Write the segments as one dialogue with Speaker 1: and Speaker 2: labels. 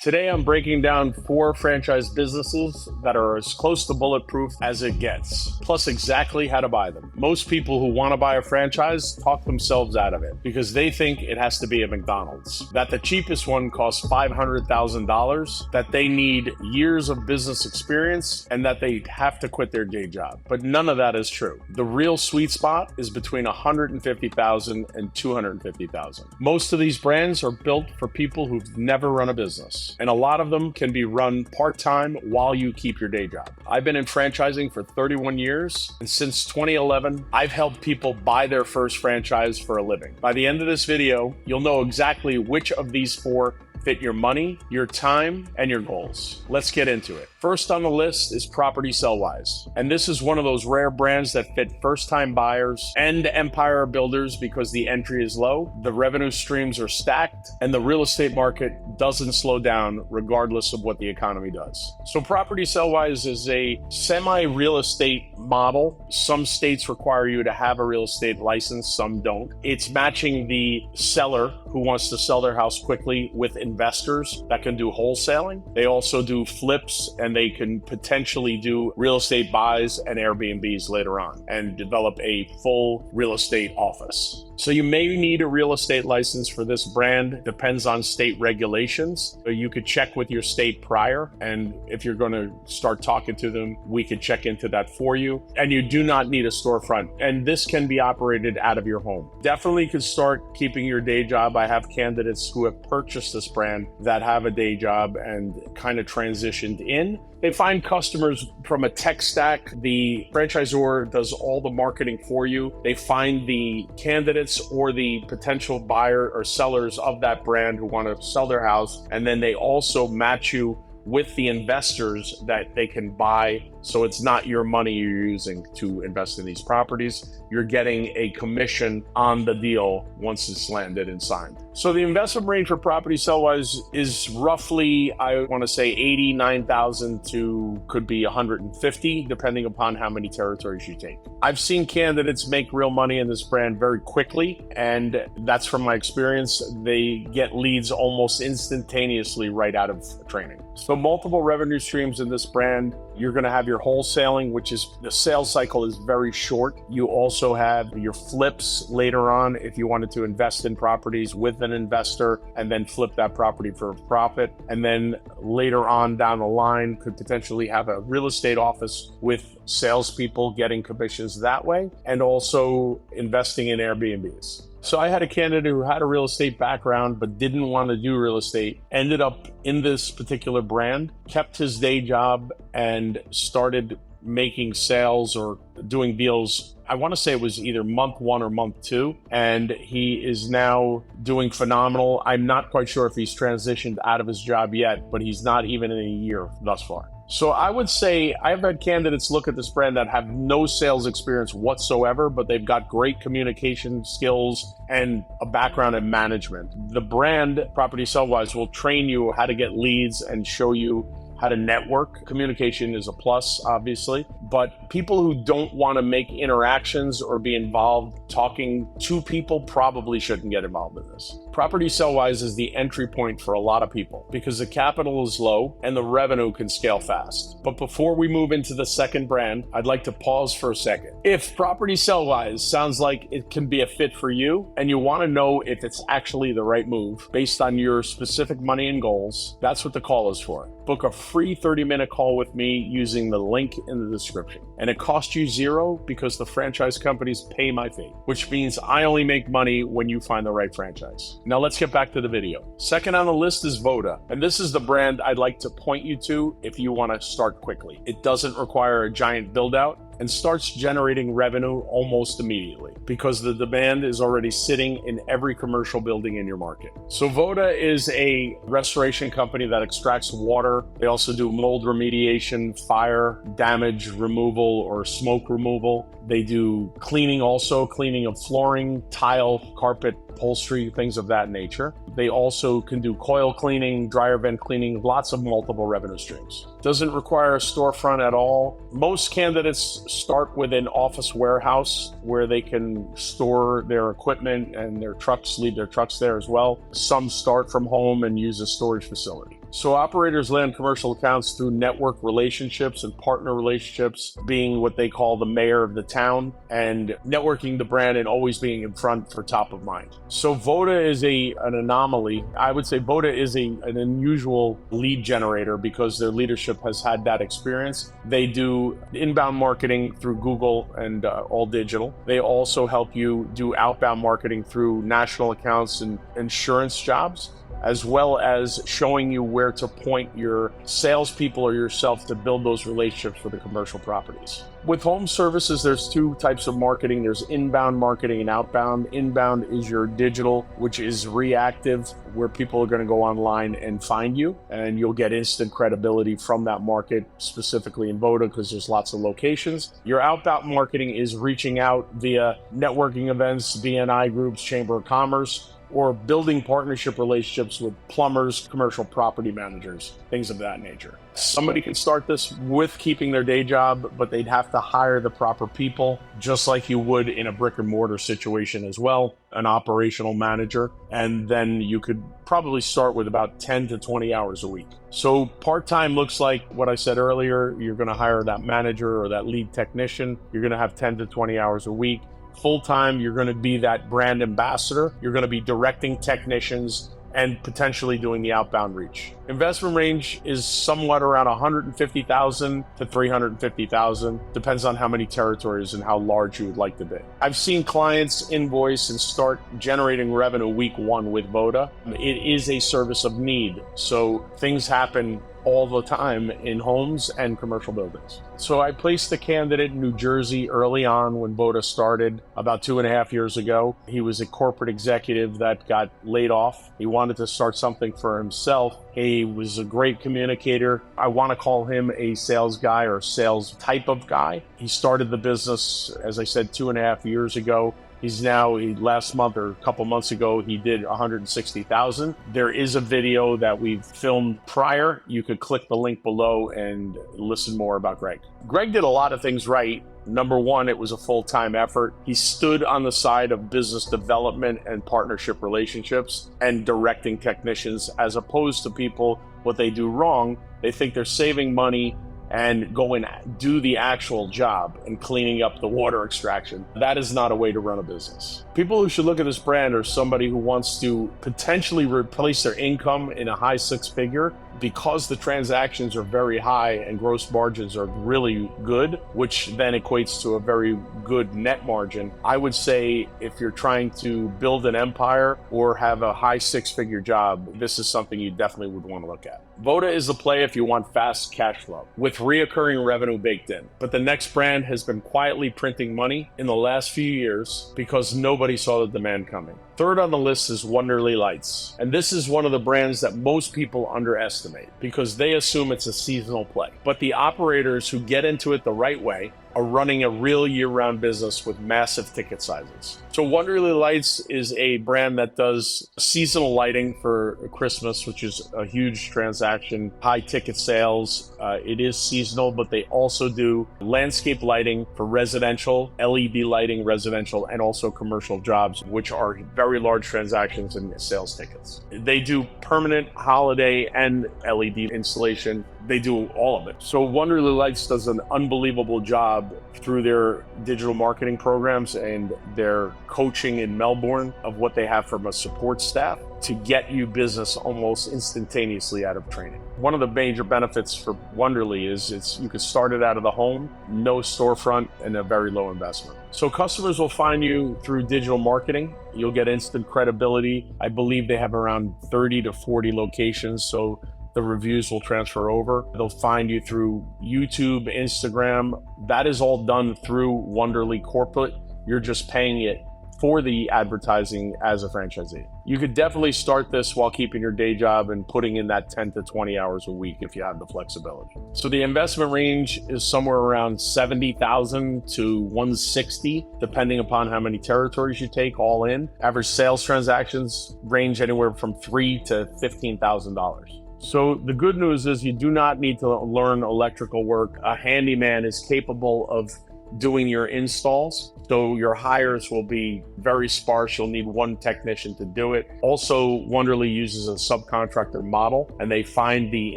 Speaker 1: Today, I'm breaking down 4 franchise businesses that are as close to bulletproof as it gets, plus exactly how to buy them. Most people who want to buy a franchise talk themselves out of it because they think it has to be a McDonald's, that the cheapest one costs $500,000, that they need years of business experience, and that they have to quit their day job. But none of that is true. The real sweet spot is between $150,000 and $250,000. Most of these brands are built for people who've never run a business. And a lot of them can be run part-time while you keep your day job. I've been in franchising for 31 years, and since 2011, I've helped people buy their first franchise for a living. By the end of this video, you'll know exactly which of these 4 fit your money, your time, and your goals. Let's get into it. First on the list is Property Sellwise. And this is one of those rare brands that fit first-time buyers and empire builders because the entry is low, the revenue streams are stacked, and the real estate market doesn't slow down regardless of what the economy does. So Property Sellwise is a semi-real estate model. Some states require you to have a real estate license, some don't. It's matching the seller who wants to sell their house quickly with investors that can do wholesaling. They also do flips, and they can potentially do real estate buys and Airbnbs later on and develop a full real estate office. So you may need a real estate license for this brand. Depends on state regulations. So you could check with your state prior, and if you're going to start talking to them, we could check into that for you. And you do not need a storefront, and this can be operated out of your home. Definitely could start keeping your day job. I have candidates who have purchased this brand that have a day job and kind of transitioned in. They find customers from a tech stack. The franchisor does all the marketing for you. They find the candidates or the potential buyer or sellers of that brand who want to sell their house. And then they also match you with the investors that they can buy. So it's not your money you're using to invest in these properties. You're getting a commission on the deal once it's landed and signed. So the investment range for Property Sellwise is roughly, I want to say 89,000 to could be 150, depending upon how many territories you take. I've seen candidates make real money in this brand very quickly, and that's from my experience. They get leads almost instantaneously right out of training. So multiple revenue streams in this brand. You're going to have your wholesaling, which is the sales cycle is very short. You also have your flips later on if you wanted to invest in properties with an investor and then flip that property for a profit. And then later on down the line could potentially have a real estate office with salespeople getting commissions that way, and also investing in Airbnbs. So I had a candidate who had a real estate background but didn't want to do real estate, ended up in this particular brand, kept his day job, and started making sales or doing deals. I want to say it was either month 1 or month 2, and he is now doing phenomenal. I'm not quite sure if he's transitioned out of his job yet, but he's not even in a year thus far. So I would say I've had candidates look at this brand that have no sales experience whatsoever, but they've got great communication skills and a background in management. The brand, Property Sellwise, will train you how to get leads and show you how to network. Communication is a plus, obviously, but people who don't want to make interactions or be involved talking to people probably shouldn't get involved in this. Property Sellwise is the entry point for a lot of people because the capital is low and the revenue can scale fast. But before we move into the second brand, I'd like to pause for a second. If Property Sellwise sounds like it can be a fit for you and you want to know if it's actually the right move based on your specific money and goals, that's what the call is for. Book a free 30-minute call with me using the link in the description. And it costs you $0 because the franchise companies pay my fee, which means I only make money when you find the right franchise. Now let's get back to the video. Second on the list is Voda. And this is the brand I'd like to point you to if you want to start quickly. It doesn't require a giant build out and starts generating revenue almost immediately because the demand is already sitting in every commercial building in your market. So Voda is a restoration company that extracts water. They also do mold remediation, fire damage removal or smoke removal. They do cleaning also, cleaning of flooring, tile, carpet, upholstery, things of that nature. They also can do coil cleaning, dryer vent cleaning, lots of multiple revenue streams. Doesn't require a storefront at all. Most candidates start with an office warehouse where they can store their equipment and their trucks, leave their trucks there as well. Some start from home and use a storage facility. So operators land commercial accounts through network relationships and partner relationships, being what they call the mayor of the town, and networking the brand and always being in front for top of mind. So Voda is an anomaly. I would say Voda is an unusual lead generator because their leadership has had that experience. They do inbound marketing through Google and all digital. They also help you do outbound marketing through national accounts and insurance jobs, as well as showing you where to point your salespeople or yourself to build those relationships for the commercial properties. With home services, there's two types of marketing. There's inbound marketing and outbound. Inbound is your digital, which is reactive, where people are going to go online and find you, and you'll get instant credibility from that market, specifically in Voda, because there's lots of locations. Your outbound marketing is reaching out via networking events, BNI groups, Chamber of Commerce, or building partnership relationships with plumbers, commercial property managers, things of that nature. Somebody can start this with keeping their day job, but they'd have to hire the proper people, just like you would in a brick and mortar situation as well, an operational manager. And then you could probably start with about 10 to 20 hours a week. So part-time looks like what I said earlier. You're going to hire that manager or that lead technician. You're going to have 10 to 20 hours a week. Full-time, you're going to be that brand ambassador. You're going to be directing technicians and potentially doing the outbound reach. Investment range is somewhat around $150,000 to $350,000. Depends on how many territories and how large you would like to be. I've seen clients invoice and start generating revenue week one with Voda. It is a service of need, so things happen all the time in homes and commercial buildings. So I placed a candidate in New Jersey early on when Voda started about 2.5 years ago. He was a corporate executive that got laid off. He wanted to start something for himself. He was a great communicator. I want to call him a sales guy or sales type of guy. He started the business, as I said, 2.5 years ago. Last month or a couple months ago, he did 160,000. There is a video that we've filmed prior. You could click the link below and listen more about Greg. Greg did a lot of things right. Number one, it was a full-time effort. He stood on the side of business development and partnership relationships and directing technicians, as opposed to people, what they do wrong, they think they're saving money and go and do the actual job and cleaning up the water extraction. That is not a way to run a business. People who should look at this brand are somebody who wants to potentially replace their income in a high six-figure, because the transactions are very high and gross margins are really good, which then equates to a very good net margin. I would say if you're trying to build an empire or have a high six-figure job, this is something you definitely would want to look at. Voda is the play if you want fast cash flow with reoccurring revenue baked in. But the next brand has been quietly printing money in the last few years because nobody saw the demand coming. Third on the list is Wonderly Lights. And this is one of the brands that most people underestimate because they assume it's a seasonal play. But the operators who get into it the right way are running a real year-round business with massive ticket sizes. So Wonderly Lights is a brand that does seasonal lighting for Christmas, which is a huge transaction, high ticket sales. It is seasonal, but they also do landscape lighting for residential, LED lighting, residential, and also commercial jobs, which are very large transactions and sales tickets. They do permanent, holiday, and LED installation. They do all of it. So Wonderly Lights does an unbelievable job through their digital marketing programs and their coaching in Melbourne of what they have from a support staff to get you business almost instantaneously out of training. One of the major benefits for Wonderly is you can start it out of the home, no storefront, and a very low investment. So customers will find you through digital marketing. You'll get instant credibility. I believe they have around 30 to 40 locations. So the reviews will transfer over. They'll find you through YouTube, Instagram. That is all done through Wonderly Corporate. You're just paying it for the advertising as a franchisee. You could definitely start this while keeping your day job and putting in that 10 to 20 hours a week if you have the flexibility. So the investment range is somewhere around $70,000 to $160,000, depending upon how many territories you take all in. Average sales transactions range anywhere from $3,000 to $15,000. So the good news is you do not need to learn electrical work. A handyman is capable of doing your installs. So your hires will be very sparse. You'll need one technician to do it. Also, Wonderly uses a subcontractor model, and they find the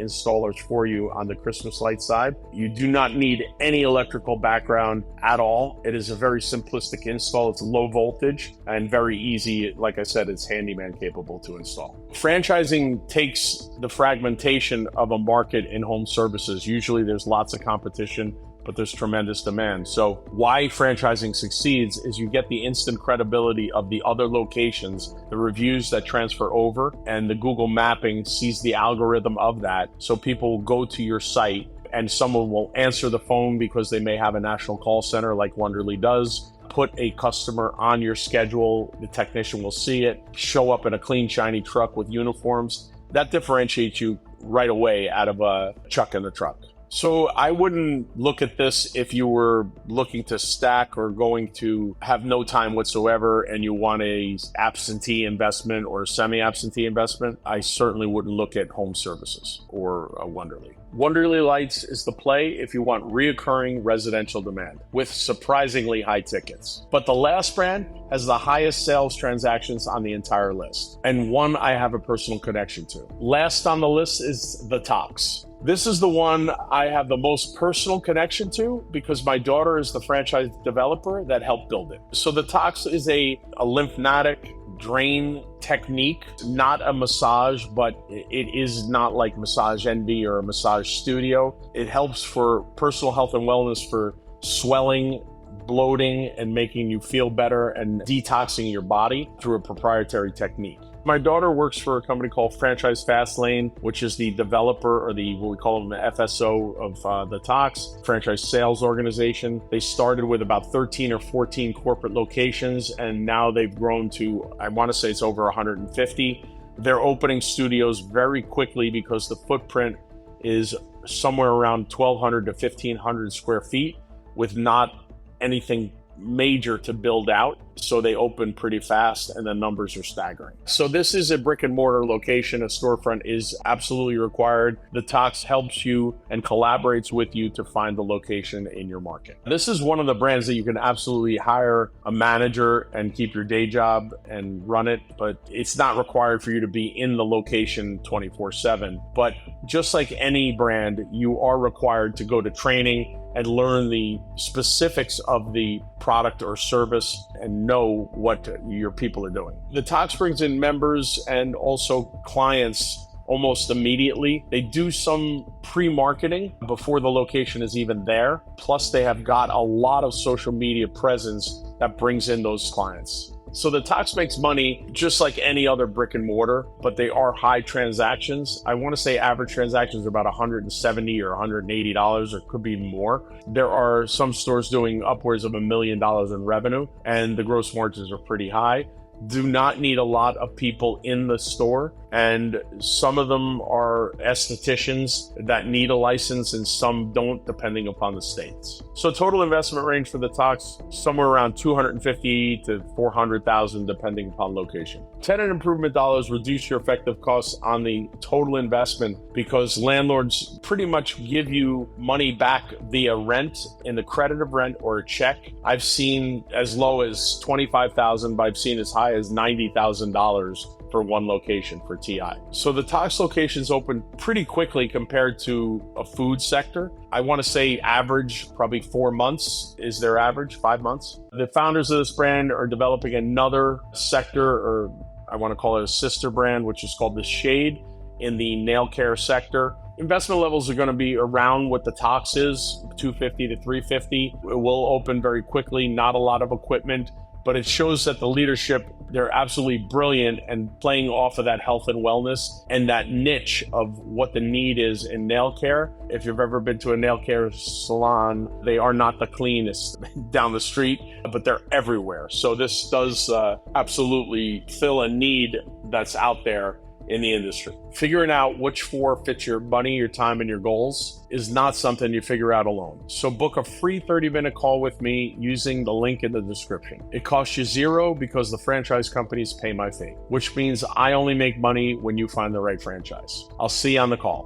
Speaker 1: installers for you on the Christmas light side. You do not need any electrical background at all. It is a very simplistic install. It's low voltage and very easy. Like I said, it's handyman capable to install. Franchising takes the fragmentation of a market in home services. Usually there's lots of competition, but there's tremendous demand. So why franchising succeeds is you get the instant credibility of the other locations, the reviews that transfer over, and the Google mapping sees the algorithm of that. So people will go to your site and someone will answer the phone because they may have a national call center like Wonderly does. Put a customer on your schedule, the technician will see it, show up in a clean, shiny truck with uniforms. That differentiates you right away out of a chuck in the truck. So I wouldn't look at this if you were looking to stack or going to have no time whatsoever and you want a absentee investment or a semi-absentee investment. I certainly wouldn't look at home services or a Wonderly. Wonderly Lights is the play if you want reoccurring residential demand with surprisingly high tickets. But the last brand has the highest sales transactions on the entire list, and one I have a personal connection to. Last on the list is the Tox. This is the one I have the most personal connection to because my daughter is the franchise developer that helped build it. So the Tox is a lymphatic drain technique, not a massage, but it is not like Massage Envy or a massage studio. It helps for personal health and wellness for swelling, bloating, and making you feel better and detoxing your body through a proprietary technique. My daughter works for a company called Franchise Fastlane, which is the developer or what we call them the FSO of the Tox, franchise sales organization. They started with about 13 or 14 corporate locations, and now they've grown to, I want to say it's over 150. They're opening studios very quickly because the footprint is somewhere around 1,200 to 1,500 square feet with not anything major to build out. So they open pretty fast and the numbers are staggering. So this is a brick and mortar location. A storefront is absolutely required. The Tox helps you and collaborates with you to find the location in your market. This is one of the brands that you can absolutely hire a manager and keep your day job and run it, but it's not required for you to be in the location 24/7. But just like any brand, you are required to go to training and learn the specifics of the product or service and know what your people are doing. The Tox brings in members and also clients almost immediately. They do some pre-marketing before the location is even there. Plus they have got a lot of social media presence that brings in those clients. So the Tox makes money just like any other brick and mortar, but they are high transactions. I want to say average transactions are about $170 or $180, or could be more. There are some stores doing upwards of $1 million in revenue, and the gross margins are pretty high. Do not need a lot of people in the store, and some of them are estheticians that need a license and some don't, depending upon the states. So total investment range for the Tox, somewhere around $250,000 to $400,000 depending upon location. Tenant improvement dollars reduce your effective costs on the total investment because landlords pretty much give you money back via rent in the credit of rent or a check. I've seen as low as $25,000, but I've seen as high as $90,000 for one location for TI. So the Tox locations open pretty quickly compared to a food sector. I want to say average, probably 4 months is their average, 5 months. The founders of this brand are developing another sector, or I want to call it a sister brand, which is called The Shade in the nail care sector. Investment levels are going to be around what the Tox is, $250,000 to $350,000. It will open very quickly, not a lot of equipment, but it shows that the leadership, they're absolutely brilliant and playing off of that health and wellness and that niche of what the need is in nail care. If you've ever been to a nail care salon, they are not the cleanest down the street, but they're everywhere. So this does absolutely fill a need that's out there in the industry. Figuring out which four fits your money, your time, and your goals is not something you figure out alone. So book a free 30-minute call with me using the link in the description. It costs you $0 because the franchise companies pay my fee, which means I only make money when you find the right franchise. I'll see you on the call.